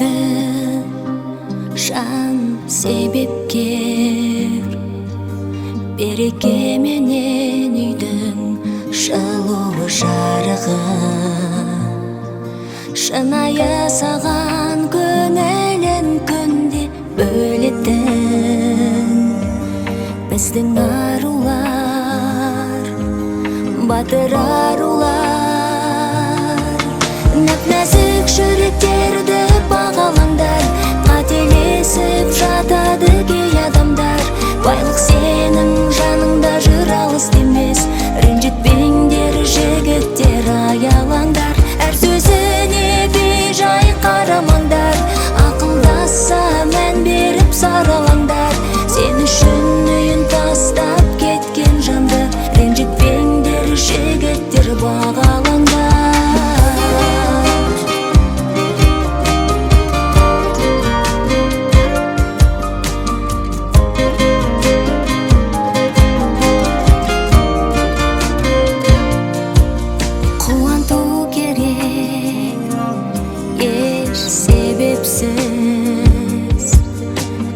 барды шан себепкер, береке менен үйдүн жылуу жарыгы. Шынайы саган көнелен күндү бөлөтүн биздин арулар, батыр арулар. Нәп-нәзік жүректерді бағалаңдар, қателесіп жатады кей адамдар. Байлық сенің жаныңда жүр алыс демес, ренжітпеңдер жігіттер аялаңдар. Әр сөзіне бейжай қарамаңдар, ақылдаса мән беріп саралаңдар. Сен үшін үйін тастап кеткен жанды ренжітпеңдер жігіттер бағалаңдар.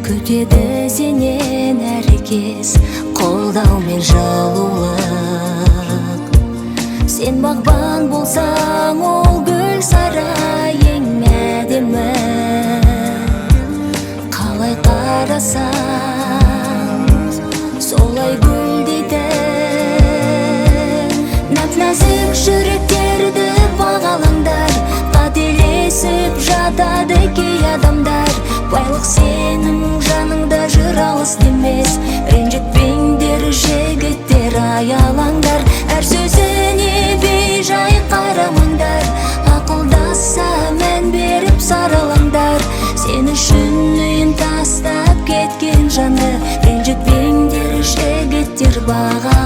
Күтеді сенен әркез қолдау мен жылулық. Сен бағбан болсаң, ол гүл сарай ең әдемі. Қалай қарасаң, солай гүлдейді. Нәп-нәзік жүректерді бағалаңдар, қателесіп жатады кей адамдар. Байлық сенің жаныңда жүр алыс демес, ренжітпеңдер жігіттер аялаңдар. Әр сөзіне бейжай қарамаңдар, ақылдаса мән беріп саралаңдар. Сен үшін үйін тастап кеткен жанды ренжітпеңдер жігіттер баға